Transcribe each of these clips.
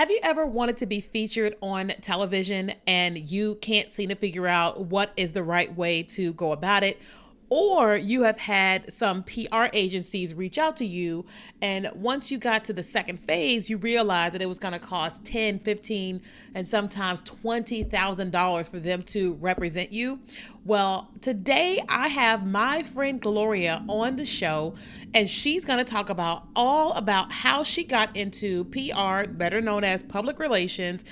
Have you ever wanted to be featured on television and you can't seem to figure out what is the right way to go about it? Or you have had some PR agencies reach out to you, and once you got to the second phase, you realized that it was going to cost 10, 15, and sometimes $20,000 for them to represent you. Well, today I have my friend Gloria on the show, and she's going to talk about all about how she got into PR, better known as public relations,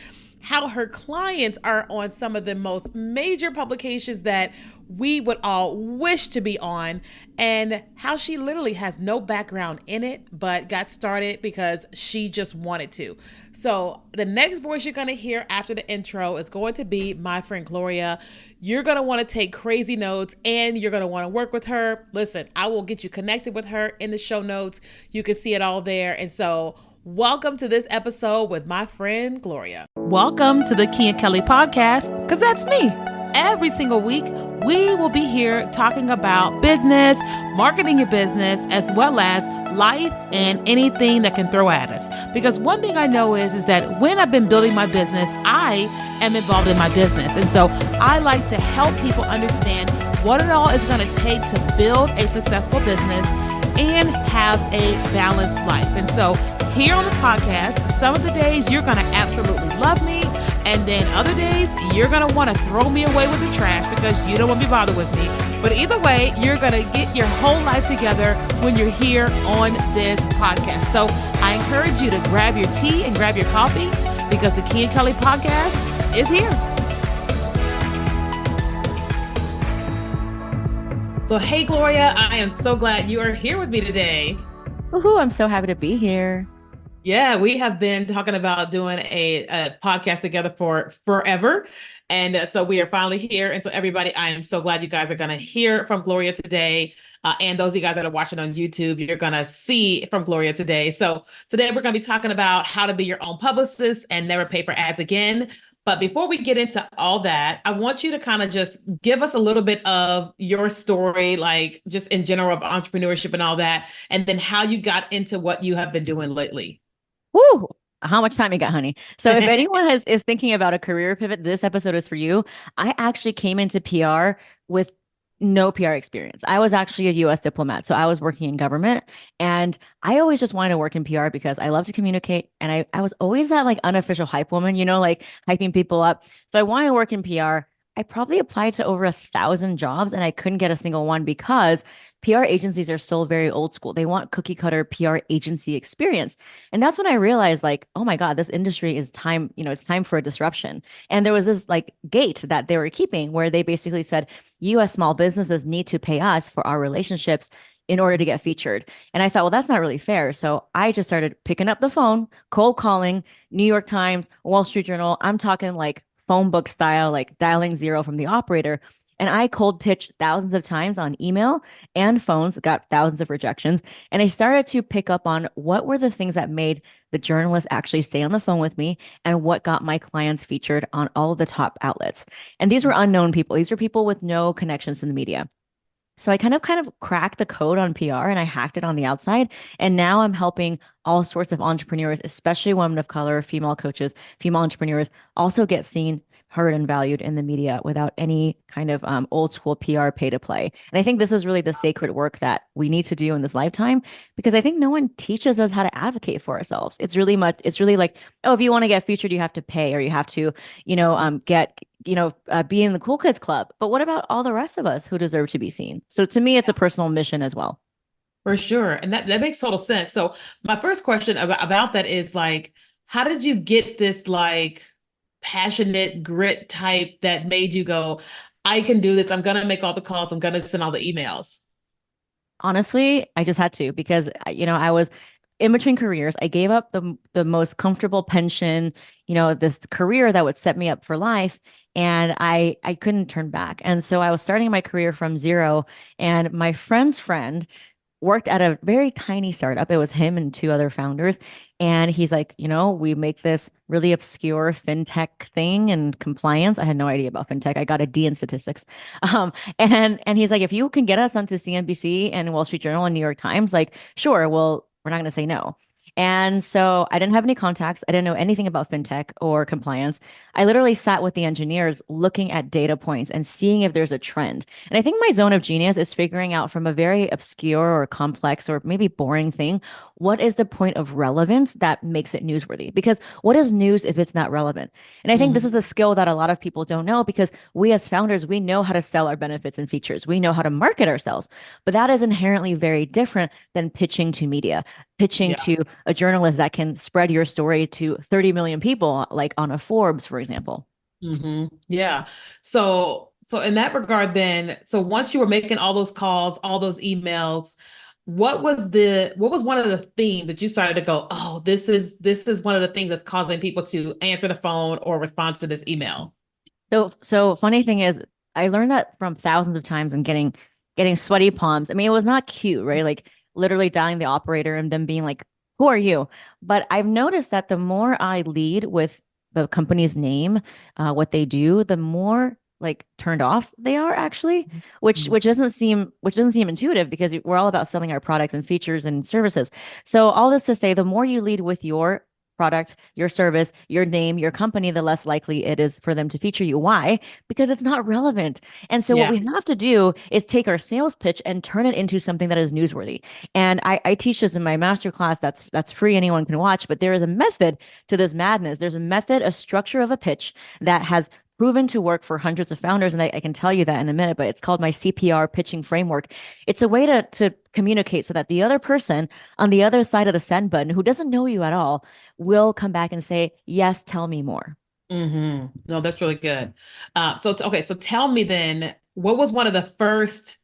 how her clients are on some of the most major publications that we would all wish to be on, and how she literally has no background in it but got started because she just wanted to. So, the next voice you're going to hear after the intro is going to be my friend Gloria. You're going to want to take crazy notes and you're going to want to work with her. Listen, I will get you connected with her in the show notes. You can see it all there. And so, welcome to this episode with my friend Gloria. Welcome to the Kia Kelly podcast, because that's me. Every single week, we will be here talking about business, marketing your business, as well as life and anything that can throw at us. Because one thing I know is that when I've been building my business, I am involved in my business. And so I like to help people understand what it all is going to take to build a successful business and have a balanced life. And so here on the podcast, some of the days you're going to absolutely love me. And then other days you're going to want to throw me away with the trash because you don't want to be bothered with me. But either way, you're going to get your whole life together when you're here on this podcast. So I encourage you to grab your tea and grab your coffee because the Kia Kelly podcast is here. So, hey, Gloria, I am so glad you are here with me today. Woohoo, I'm so happy to be here. Yeah, we have been talking about doing a podcast together for forever. And so we are finally here. And so everybody, I am so glad you guys are going to hear from Gloria today. And those of you guys that are watching on YouTube, you're going to see from Gloria today. So today we're going to be talking about how to be your own publicist and never pay for ads again. But before we get into all that, I want you to kind of just give us a little bit of your story, like just in general of entrepreneurship and all that, and then how you got into what you have been doing lately. Woo! How much time you got, honey? So if anyone is thinking about a career pivot, this episode is for you. I actually came into PR with no PR experience. I was actually a US diplomat. So I was working in government, and I always just wanted to work in PR because I love to communicate. And I was always that like unofficial hype woman, like hyping people up. So I wanted to work in PR. I probably applied to over 1,000 jobs and I couldn't get a single one because PR agencies are still very old school. They want cookie cutter PR agency experience. And that's when I realized like, oh my God, this industry is time, it's time for a disruption. And there was this like gate that they were keeping where they basically said, you as small businesses need to pay us for our relationships in order to get featured. And I thought, well, that's not really fair. So I just started picking up the phone, cold calling, New York Times, Wall Street Journal. I'm talking like phone book style, like dialing zero from the operator. And I cold pitched thousands of times on email and phones, got thousands of rejections. And I started to pick up on what were the things that made the journalists actually stay on the phone with me and what got my clients featured on all of the top outlets. And these were unknown people. These were people with no connections to the media. So I kind of cracked the code on PR and I hacked it on the outside. And now I'm helping all sorts of entrepreneurs, especially women of color, female coaches, female entrepreneurs, also get seen, heard, and valued in the media without any kind of old school PR pay to play. And I think this is really the sacred work that we need to do in this lifetime, because I think no one teaches us how to advocate for ourselves. It's really like, oh, if you want to get featured, you have to pay, or you have to, be in the cool kids club. But what about all the rest of us who deserve to be seen? So to me, it's a personal mission as well. For sure. And that makes total sense. So my first question about that is like, how did you get this like passionate grit type that made you go, I can do this. I'm going to make all the calls. I'm going to send all the emails. Honestly, I just had to, because, I was in between careers. I gave up the most comfortable pension, this career that would set me up for life. And I couldn't turn back. And so I was starting my career from zero. And my friend's friend worked at a very tiny startup. It was him and two other founders. And he's like, we make this really obscure fintech thing and compliance. I had no idea about fintech. I got a D in statistics. And he's like, if you can get us onto CNBC and Wall Street Journal and New York Times, like, sure, well, we're not going to say no. And so I didn't have any contacts. I didn't know anything about fintech or compliance. I literally sat with the engineers looking at data points and seeing if there's a trend. And I think my zone of genius is figuring out from a very obscure or complex or maybe boring thing, what is the point of relevance that makes it newsworthy? Because what is news if it's not relevant? And I think this is Hmm. a skill that a lot of people don't know because we as founders, we know how to sell our benefits and features. We know how to market ourselves, but that is inherently very different than pitching to media, pitching Yeah. to a journalist that can spread your story to 30 million people, like on a Forbes, for example. Yeah. So in that regard, then, so once you were making all those calls, all those emails, what was one of the themes that you started to go, oh, this is one of the things that's causing people to answer the phone or respond to this email? So funny thing is, I learned that from thousands of times and getting sweaty palms. I mean, it was not cute, right? Like literally dialing the operator and them being like, "Who are you?" But I've noticed that the more I lead with the company's name, what they do, the more like turned off they are actually, Mhm. which doesn't seem intuitive because we're all about selling our products and features and services. So all this to say, the more you lead with your product, your service, your name, your company, the less likely it is for them to feature you. Why? Because it's not relevant. And so what Yeah. we have to do is take our sales pitch and turn it into something that is newsworthy. And I teach this in my masterclass that's free, anyone can watch, but there is a method to this madness. There's a method, a structure of a pitch that has proven to work for hundreds of founders. And I can tell you that in a minute, but it's called my CPR pitching framework. It's a way to communicate so that the other person on the other side of the send button who doesn't know you at all will come back and say, yes, tell me more. No, that's really good. Okay, so tell me then, what was one of the first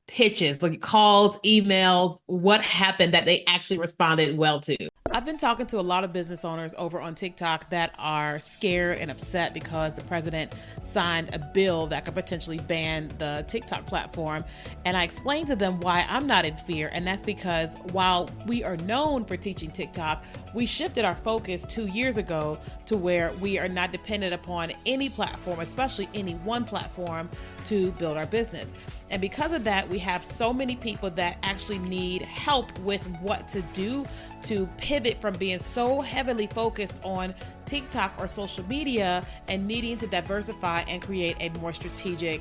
pitches, like calls, emails, what happened that they actually responded well to? I've been talking to a lot of business owners over on TikTok that are scared and upset because the president signed a bill that could potentially ban the TikTok platform. And I explained to them why I'm not in fear. And that's because while we are known for teaching TikTok, we shifted our focus 2 years ago to where we are not dependent upon any platform, especially any one platform, to build our business. And because of that, we have so many people that actually need help with what to do to pivot from being so heavily focused on TikTok or social media and needing to diversify and create a more strategic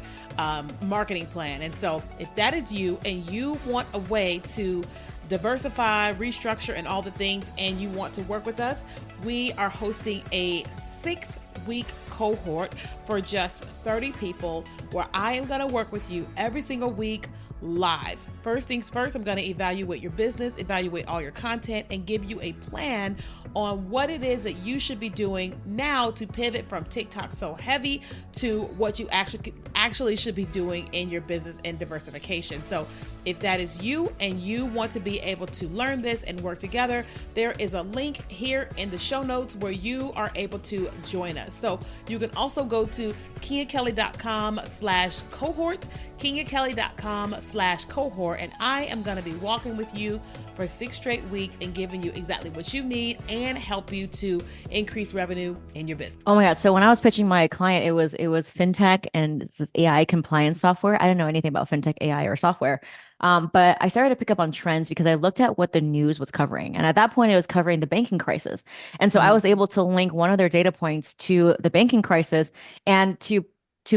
marketing plan. And so, if that is you and you want a way to diversify, restructure, and all the things, and you want to work with us, we are hosting a 6-week cohort for just 30 people where I am going to work with you every single week live. First things first, I'm going to evaluate your business, evaluate all your content, and give you a plan on what it is that you should be doing now to pivot from TikTok so heavy to what you actually should be doing in your business and diversification. So if that is you and you want to be able to learn this and work together, there is a link here in the show notes where you are able to join us. So you can also go to kenyakelly.com/cohort, kenyakelly.com/cohort, and I am going to be walking with you for 6 straight weeks and giving you exactly what you need and help you to increase revenue in your business. Oh my God. So when I was pitching my client, it was fintech and this is AI compliance software. I didn't know anything about fintech, AI, or software. But I started to pick up on trends because I looked at what the news was covering. And at that point, it was covering the banking crisis. And so I was able to link one of their data points to the banking crisis and to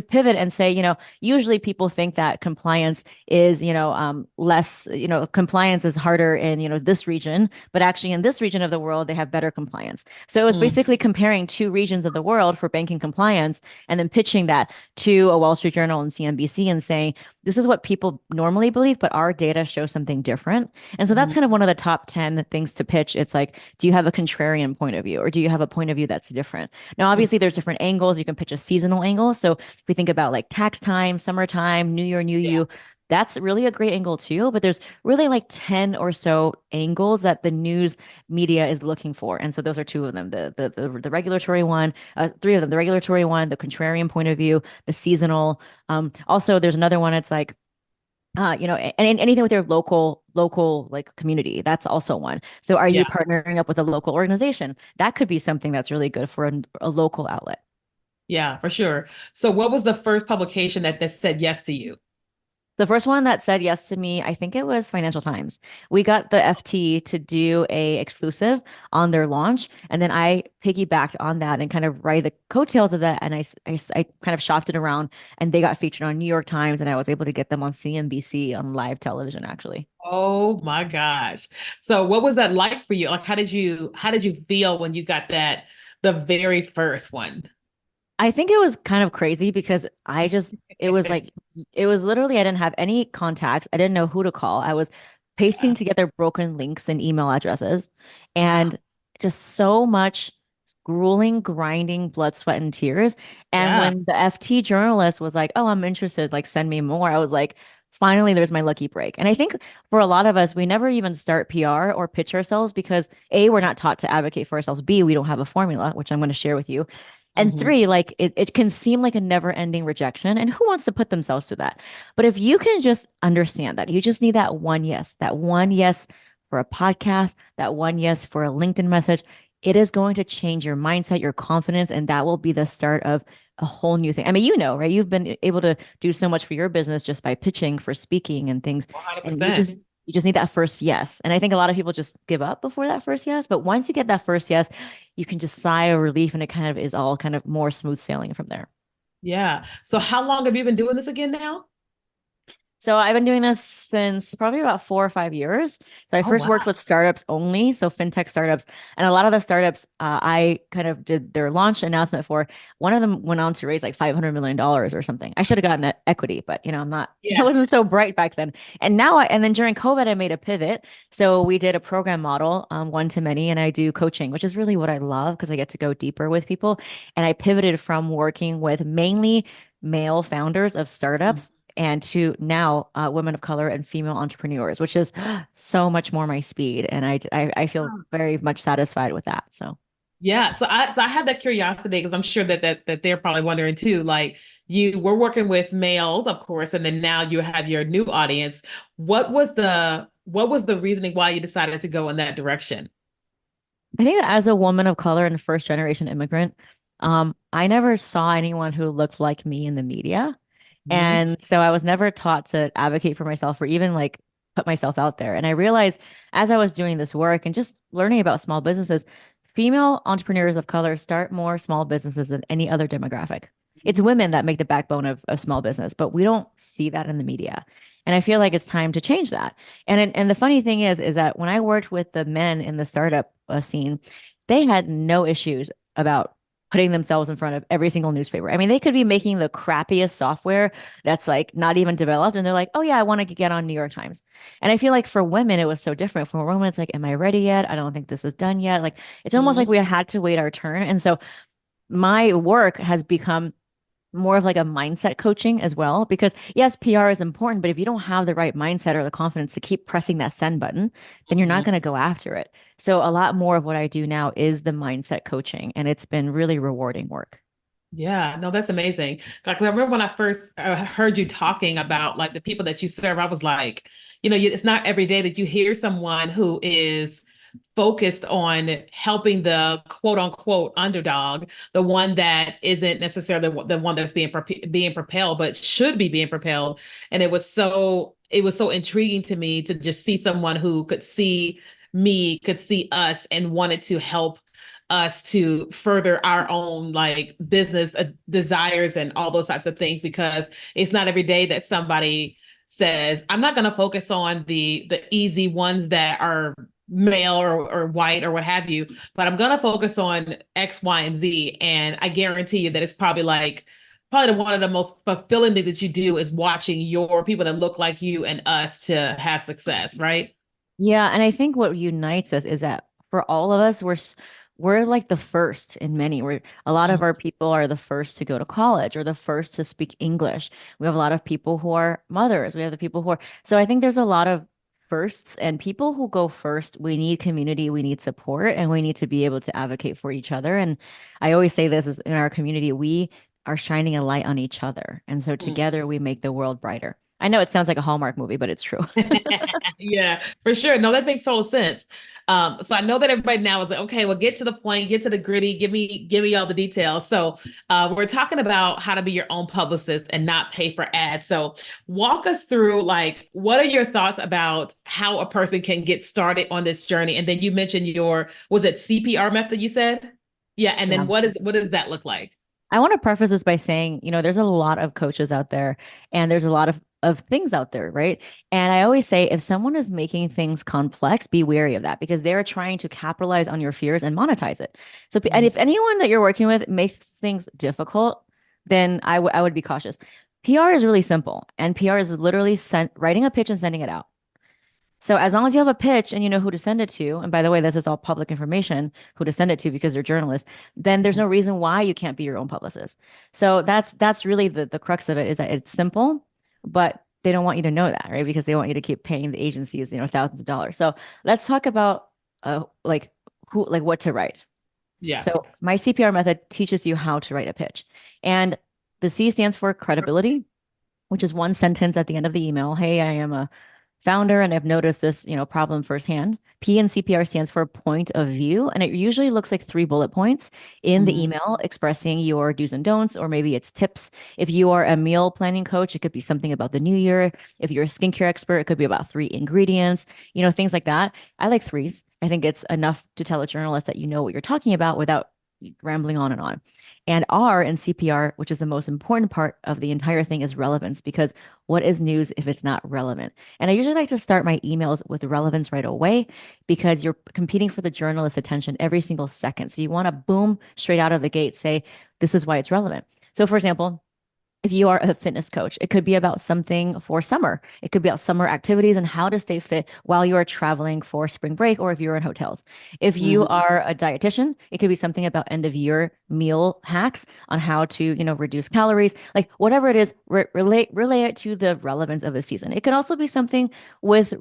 pivot and say, usually people think that compliance is, less, compliance is harder in, this region, but actually in this region of the world, they have better compliance. So it was basically comparing two regions of the world for banking compliance and then pitching that to a Wall Street Journal and CNBC and saying, this is what people normally believe, but our data shows something different. And so that's kind of one of the top 10 things to pitch. It's like, do you have a contrarian point of view or do you have a point of view that's different? Now, obviously, there's different angles. You can pitch a seasonal angle. So if we think about like tax time, summertime, New Year, New Yeah. You, that's really a great angle too. But there's really like 10 or so angles that the news media is looking for. And so those are two of them, the regulatory one, three of them, the regulatory one, the contrarian point of view, the seasonal. Also, there's another one. It's like, and anything with your local like community, that's also one. So are you Yeah. partnering up with a local organization? That could be something that's really good for a local outlet. Yeah, for sure. So what was the first publication that said yes to you? The first one that said yes to me, I think it was Financial Times. We got the FT to do a exclusive on their launch, and then I piggybacked on that and kind of ride the coattails of that. And I kind of shopped it around, and they got featured on New York Times, and I was able to get them on CNBC on live television, actually. Oh my gosh. So what was that like for you? Like how did you feel when you got that the very first one? I think it was kind of crazy because it was like, it was literally, I didn't have any contacts. I didn't know who to call. I was pasting Yeah. together broken links and email addresses Wow. and just so much grueling, grinding blood, sweat, and tears. And Yeah. when the FT journalist was like, oh, I'm interested, like, send me more, I was like, finally, there's my lucky break. And I think for a lot of us, we never even start PR or pitch ourselves because A, we're not taught to advocate for ourselves. B, we don't have a formula, which I'm going to share with you. And Mhm. three, like it can seem like a never ending rejection. And who wants to put themselves to that? But if you can just understand that, you just need that one yes for a podcast, that one yes for a LinkedIn message, it is going to change your mindset, your confidence, and that will be the start of a whole new thing. I mean, you know, right? You've been able to do so much for your business just by pitching for speaking and things. And 100%. you just need that first yes. And I think a lot of people just give up before that first yes. But once you get that first yes, you can just sigh of relief and it kind of is all kind of more smooth sailing from there. Yeah. So how long have you been doing this again now? So I've been doing this since probably about 4 or 5 years. So I Oh first worked wow. with startups only, so fintech startups, and a lot of the startups I kind of did their launch announcement for. One of them went on to raise like $500 million or something. I should have gotten equity, but I'm not. I Yeah. wasn't so bright back then. And then during COVID, I made a pivot. So we did a program model, one to many, and I do coaching, which is really what I love because I get to go deeper with people. And I pivoted from working with mainly male founders of Mhm. startups and to now women of color and female entrepreneurs, which is so much more my speed. And I feel very much satisfied with that. So Yeah, so I have that curiosity because I'm sure that they're probably wondering too. Like you were working with males, of course, and then now you have your new audience. What was the reasoning why you decided to go in that direction? I think that as a woman of color and first generation immigrant, I never saw anyone who looked like me in the media. Mhm. And so I was never taught to advocate for myself or even like put myself out there. And I realized as I was doing this work and just learning about small businesses, female entrepreneurs of color start more small businesses than any other demographic. It's women that make the backbone of small business, but we don't see that in the media. And I feel like it's time to change that. And the funny thing is that when I worked with the men in the startup scene, they had no issues about putting themselves in front of every single newspaper. I mean, they could be making the crappiest software that's like not even developed. And they're like, oh, yeah, I want to get on New York Times. And I feel like for women, it was so different. For women, it's like, am I ready yet? I don't think this is done yet. Like, it's almost like Mhm. we had to wait our turn. And so my work has become more of like a mindset coaching as well. Because yes, PR is important, but if you don't have the right mindset or the confidence to keep pressing that send button, then you're not Mhm. going to go after it. So a lot more of what I do now is the mindset coaching, and it's been really rewarding work. Yeah, no, that's amazing. Like, I remember when I first heard you talking about like the people that you serve, I was like, it's not every day that you hear someone who is focused on helping the quote unquote underdog, the one that isn't necessarily the one that's being propelled, but should be being propelled. And it was so intriguing to me to just see someone who could see me, could see us, and wanted to help us to further our own like business desires and all those types of things because it's not every day that somebody says I'm not going to focus on the easy ones that are male or white or what have you, but I'm going to focus on X, Y, and Z. And I guarantee you that it's probably one of the most fulfilling things that you do is watching your people that look like you and us to have success, right? Yeah, and I think what unites us is that for all of us, we're like the first in many. We're a lot of Mhm. our people are the first to go to college or the first to speak English. We have a lot of people who are mothers. We have the people who are so I think there's a lot of firsts and people who go first. We need community, we need support, and we need to be able to advocate for each other. And I always say this is in our community, we are shining a light on each other. And so together we make the world brighter. I know it sounds like a Hallmark movie, but it's true. Yeah, for sure. No, that makes total sense. So I know that everybody now is like, okay, well, get to the point, get to the gritty, give me all the details. So we're talking about how to be your own publicist and not pay for ads. So walk us through like what are your thoughts about how a person can get started on this journey? And then you mentioned your was it CPR method you said? Yeah, and Yeah. then what does that look like? I want to preface this by saying, there's a lot of coaches out there and there's a lot of things out there, right? And I always say if someone is making things complex, be wary of that because they're trying to capitalize on your fears and monetize it. So, and Mhm. if anyone that you're working with makes things difficult, then I would be cautious. PR is really simple, and PR is literally writing a pitch and sending it out. So as long as you have a pitch and you know who to send it to, and by the way, this is all public information, who to send it to because they're journalists, then there's no reason why you can't be your own publicist. So that's really the crux of it is that it's simple, but they don't want you to know that, right? Because they want you to keep paying the agencies, thousands of dollars. So let's talk about like what to write. Yeah. So my CPR method teaches you how to write a pitch. And the C stands for credibility, which is one sentence at the end of the email. Hey, I am a founder and I've noticed this, problem firsthand. P in CPR stands for point of view, and it usually looks like 3 bullet points in the Mhm. email expressing your do's and don'ts, or maybe it's tips. If you are a meal planning coach, it could be something about the new year. If you're a skincare expert, it could be about 3 ingredients, things like that. I like threes. I think it's enough to tell a journalist that you know what you're talking about without rambling on and on. And R in CPR, which is the most important part of the entire thing, is relevance because what is news if it's not relevant? And I usually like to start my emails with relevance right away because you're competing for the journalist's attention every single second. So you want to boom straight out of the gate, say, this is why it's relevant. So, for example, if you are a fitness coach, it could be about something for summer. It could be about summer activities and how to stay fit while you are traveling for spring break or if you're in hotels. If you Mhm. are a dietitian, it could be something about end of year meal hacks on how to, reduce calories. Like whatever it is, relay it to the relevance of the season. It could also be something with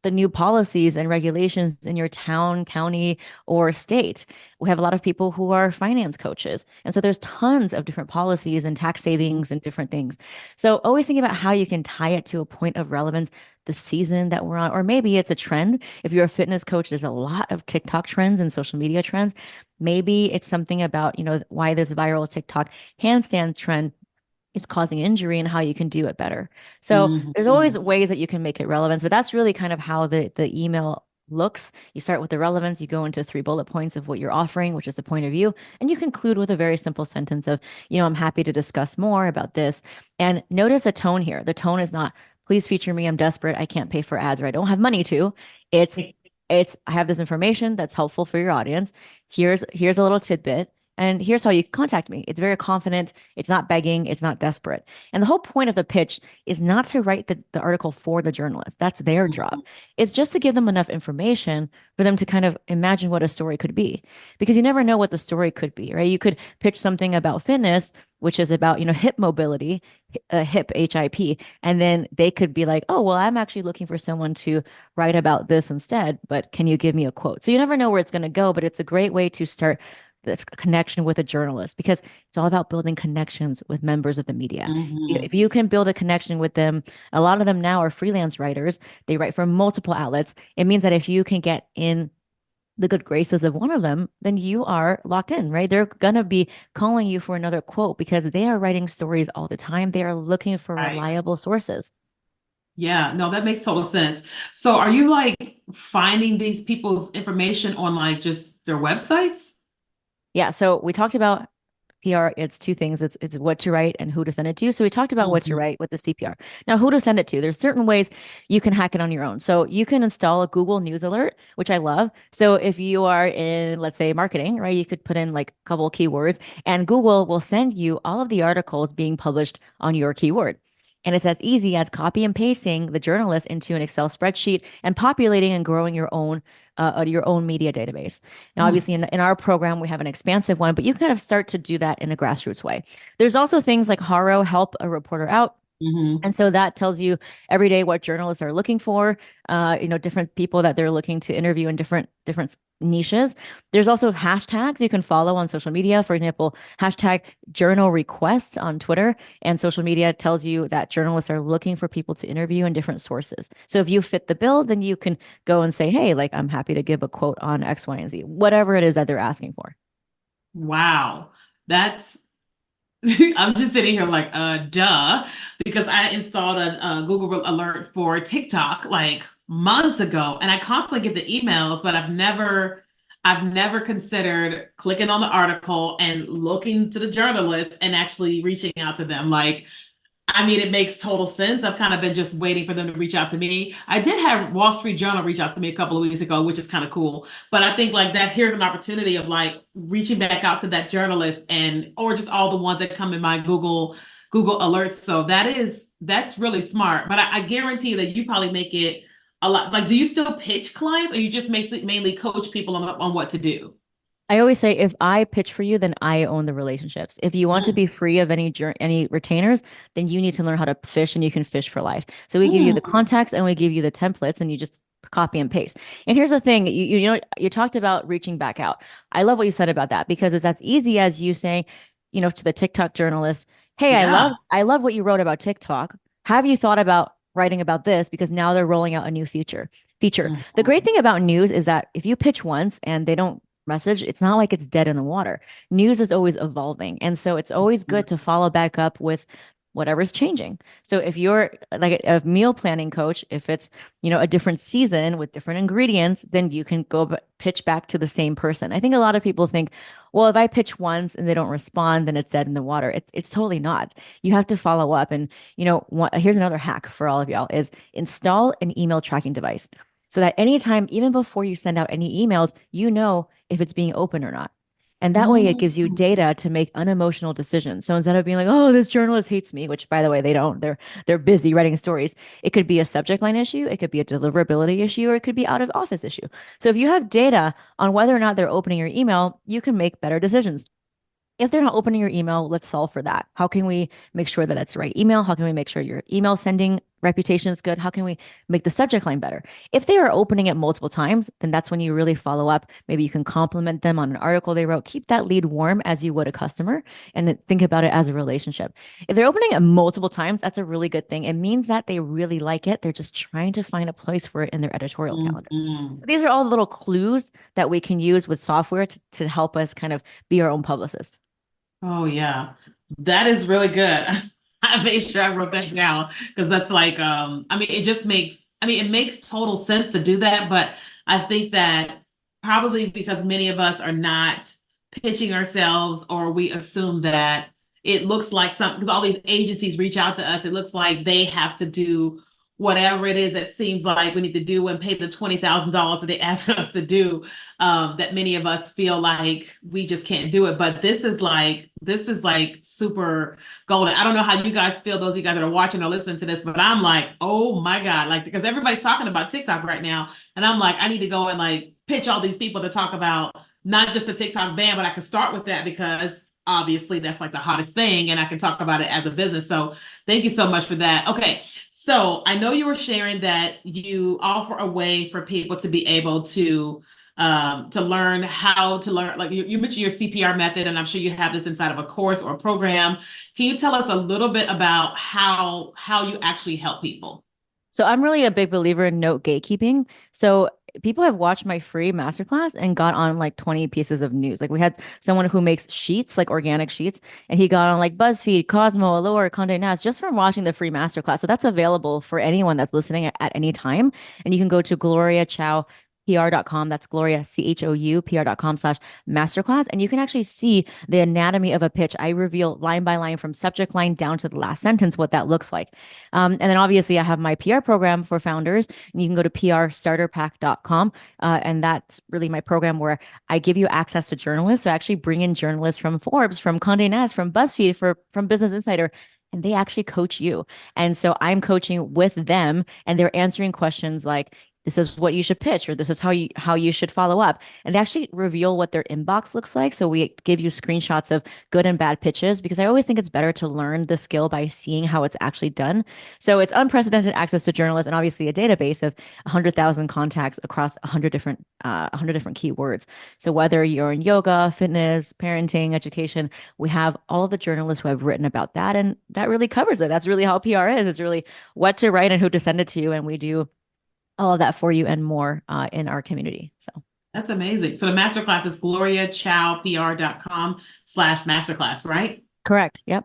the new policies and regulations in your town, county, or state. We have a lot of people who are finance coaches. And so there's tons of different policies and tax savings and different things. So always think about how you can tie it to a point of relevance, the season that we're on, or maybe it's a trend. If you're a fitness coach, there's a lot of TikTok trends and social media trends. Maybe it's something about, why this viral TikTok handstand trend is causing injury and how you can do it better. So there's always Mhm. ways that you can make it relevant, but that's really kind of how the email looks. You start with the relevance, you go into 3 bullet points of what you're offering, which is the point of view, and you conclude with a very simple sentence of, I'm happy to discuss more about this. And notice the tone here. The tone is not, please feature me, I'm desperate, I can't pay for ads or I don't have money to. It's I have this information that's helpful for your audience. Here's a little tidbit. And here's how you can contact me. It's very confident. It's not begging. It's not desperate. And the whole point of the pitch is not to write the article for the journalist. That's their job. Mhm. It's just to give them enough information for them to kind of imagine what a story could be. Because you never know what the story could be, right? You could pitch something about fitness, which is about, hip mobility, hip HIP. And then they could be like, oh, well, I'm actually looking for someone to write about this instead, but can you give me a quote? So you never know where it's going to go, but it's a great way to start this connection with a journalist because it's all about building connections with members of the media. Mhm. If you can build a connection with them, a lot of them now are freelance writers. They write for multiple outlets. It means that if you can get in the good graces of one of them, then you are locked in, right? They're going to be calling you for another quote because they are writing stories all the time. They are looking for Right. reliable sources. Yeah, no, that makes total sense. So are you like finding these people's information on like just their websites? Yeah. So we talked about PR. It's two things. It's what to write and who to send it to. So we talked about what to Mhm. write with the CPR. Now, who to send it to? There's certain ways you can hack it on your own. So you can install a Google News Alert, which I love. So if you are in, let's say, marketing, right, you could put in like a couple of keywords, and Google will send you all of the articles being published on your keyword. And it's as easy as copy and pasting the journalist into an Excel spreadsheet and populating and growing your own media database. Now, Mm. obviously, in our program, we have an expansive one, but you can kind of start to do that in a grassroots way. There's also things like Haro help a reporter out. Hmm. And so that tells you every day what journalists are looking for, different people that they're looking to interview in different niches. There's also hashtags you can follow on social media. For example, hashtag journal requests on Twitter, and social media tells you that journalists are looking for people to interview in different sources. So if you fit the bill, then you can go and say, hey, like I'm happy to give a quote on X, Y, and Z, whatever it is that they're asking for. Wow. That's I'm just sitting here like, duh, because I installed a Google alert for TikTok like months ago, and I constantly get the emails, but I've never considered clicking on the article and looking to the journalist and actually reaching out to them. Like, I mean, it makes total sense. I've kind of been just waiting for them to reach out to me. I did have Wall Street Journal reach out to me a couple of weeks ago, which is kind of cool. But I think like that here's an opportunity of like reaching back out to that journalist and or just all the ones that come in my Google alerts. So that's really smart. But I guarantee that you probably make it a lot. Like, do you still pitch clients, or you just mainly coach people on what to do? I always say if I pitch for you, then I own the relationships. If you want to Mm. be free of any retainers, then you need to learn how to fish and you can fish for life. So we give you the Mm. contacts and we give you the templates and you just copy and paste. And here's the thing, you talked about reaching back out. I love what you said about that because it's as easy as you saying, to the TikTok journalist, "Hey, Yeah. I love what you wrote about TikTok. Have you thought about writing about this because now they're rolling out a new feature. The great Mhm. thing about news is that if you pitch once and they don't message, it's not like it's dead in the water. News is always evolving. And so it's always good to follow back up with whatever's changing. So if you're like a meal planning coach, if it's, a different season with different ingredients, then you can pitch back to the same person. I think a lot of people think, well, if I pitch once and they don't respond, then it's dead in the water. It's totally not. You have to follow up. And, here's another hack for all of y'all is install an email tracking device so that anytime, even before you send out any emails, you know if it's being open or not. And that way it gives you Mm. data to make unemotional decisions. So instead of being like, oh, this journalist hates me, which by the way, they don't, they're busy writing stories. It could be a subject line issue, it could be a deliverability issue, or it could be out of office issue. So if you have data on whether or not they're opening your email, you can make better decisions. If they're not opening your email, let's solve for that. How can we make sure that that's the right email? How can we make sure your email sending reputation is good? How can we make the subject line better? If they are opening it multiple times, then that's when you really follow up. Maybe you can compliment them on an article they wrote. Keep that lead warm as you would a customer and think about it as a relationship. If they're opening it multiple times, that's a really good thing. It means that they really like it. They're just trying to find a place for it in their editorial calendar. Mhm. These are all little clues that we can use with software to help us kind of be our own publicist. Oh yeah, that is really good. I made sure I wrote that down because that's like, I mean, it makes total sense to do that, but I think that probably because many of us are not pitching ourselves, or we assume that it looks like something, because all these agencies reach out to us, it looks like they have to do whatever it is that seems like we need to do and pay the $20,000 that they ask us to do, that many of us feel like we just can't do it. But this is like super golden. I don't know how you guys feel, those of you guys that are watching or listening to this, but I'm like, oh my God, like because everybody's talking about TikTok right now. And I'm like, I need to go and like pitch all these people to talk about not just the TikTok ban, but I can start with that because obviously that's like the hottest thing and I can talk about it as a business. So thank you so much for that. Okay. So I know you were sharing that you offer a way for people to be able to learn how to learn, like you mentioned your CPR method, and I'm sure you have this inside of a course or a program. Can you tell us a little bit about how you actually help people? So I'm really a big believer in note gatekeeping. So people have watched my free masterclass and got on like 20 pieces of news. Like we had someone who makes sheets, like organic sheets, and he got on like BuzzFeed, Cosmo, Allure, Condé Nast just from watching the free masterclass. So that's available for anyone that's listening at any time. And you can go to Gloria Chou PR.com. That's Gloria, CHOU, PR.com/masterclass. And you can actually see the anatomy of a pitch. I reveal line by line from subject line down to the last sentence what that looks like. And then obviously I have my PR program for founders, and you can go to PRstarterpack.com. And that's really my program where I give you access to journalists. So I actually bring in journalists from Forbes, from Condé Nast, from BuzzFeed, from Business Insider, and they actually coach you. And so I'm coaching with them, and they're answering questions like, this is what you should pitch, or this is how you should follow up. And they actually reveal what their inbox looks like. So we give you screenshots of good and bad pitches, because I always think it's better to learn the skill by seeing how it's actually done. So it's unprecedented access to journalists, and obviously a database of 100,000 contacts across 100 different keywords. So whether you're in yoga, fitness, parenting, education, we have all of the journalists who have written about that, and that really covers it. That's really how PR is. It's really what to write and who to send it to, and we do all of that for you and more in our community. So that's amazing. So the masterclass is gloriachoupr.com/masterclass, right? correct. Yep.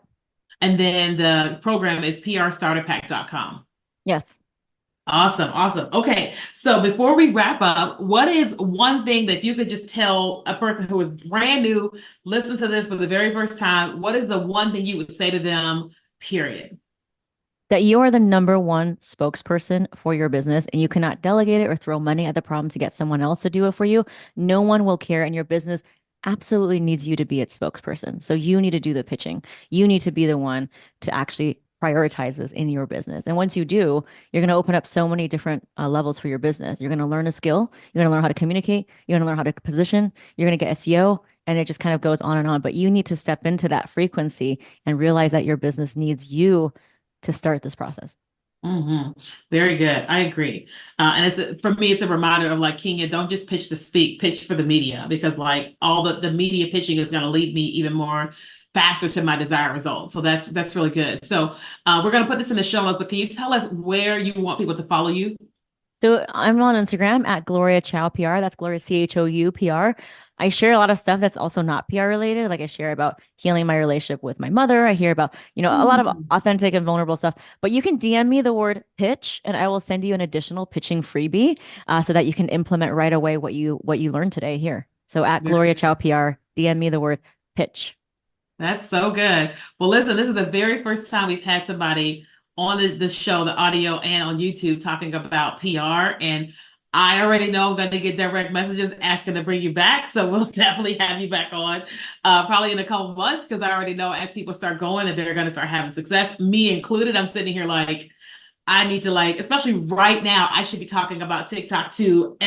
And then the program is prstarterpack.com. Yes. Awesome. Awesome. Okay. So before we wrap up, what is one thing that you could just tell a person who is brand new, listen to this for the very first time? What is the one thing you would say to them, period? That you are the number one spokesperson for your business, and you cannot delegate it or throw money at the problem to get someone else to do it for you. No one will care, and your business absolutely needs you to be its spokesperson. So you need to do the pitching. You need to be the one to actually prioritize this in your business. And once you do, you're going to open up so many different levels for your business. You're going to learn a skill. You're going to learn how to communicate. You're going to learn how to position. You're going to get SEO, and it just kind of goes on and on. But you need to step into that frequency and realize that your business needs you to start this process. Mm-hmm. Very good. I agree. And for me, it's a reminder of like, Kenya, don't just pitch to speak, pitch for the media, because like all the media pitching is going to lead me even more faster to my desired result. So that's really good. So we're going to put this in the show notes, but can you tell us where you want people to follow you? So I'm on Instagram at Gloria Chou PR. That's Gloria Chou PR. I share a lot of stuff that's also not PR related. Like I share about healing my relationship with my mother. I hear about, a lot of authentic and vulnerable stuff. But you can DM me the word pitch, and I will send you an additional pitching freebie so that you can implement right away what you learned today here. So at Gloria Chou PR, DM me the word pitch. That's so good. Well, listen, this is the very first time we've had somebody on the show, the audio and on YouTube, talking about PR. And I already know I'm going to get direct messages asking to bring you back. So we'll definitely have you back on probably in a couple of months, because I already know as people start going that they're going to start having success, me included. I'm sitting here like, I need to especially right now, I should be talking about TikTok to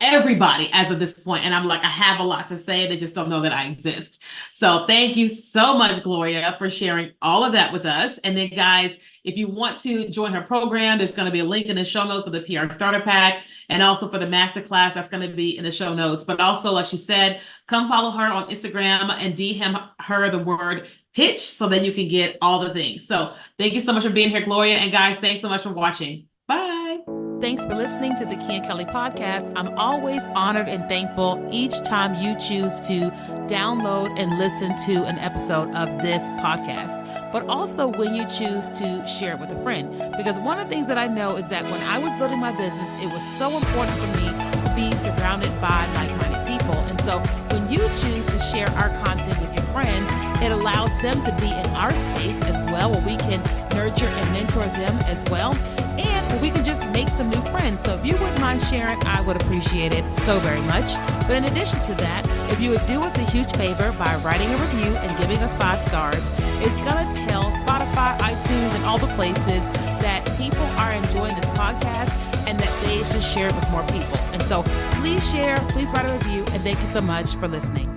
everybody as of this point. And I'm like, I have a lot to say. They just don't know that I exist. So thank you so much, Gloria, for sharing all of that with us. And then guys, if you want to join her program, there's going to be a link in the show notes for the PR Starter Pack, and also for the Masterclass, that's going to be in the show notes. But also, like she said, come follow her on Instagram and DM her the word pitch so that you can get all the things. So thank you so much for being here, Gloria. And guys, thanks so much for watching. Bye. Thanks for listening to the Key and Kelly podcast. I'm always honored and thankful each time you choose to download and listen to an episode of this podcast, but also when you choose to share it with a friend. Because one of the things that I know is that when I was building my business, it was so important for me to be surrounded by like-minded people. And so when you choose to share our content with your friends, it allows them to be in our space as well, where we can nurture and mentor them as well. And we can just make some new friends. So if you wouldn't mind sharing, I would appreciate it so very much. But in addition to that, if you would do us a huge favor by writing a review and giving us 5 stars, it's going to tell Spotify, iTunes, and all the places that people are enjoying this podcast and that they should share it with more people. And so please share, please write a review, and thank you so much for listening.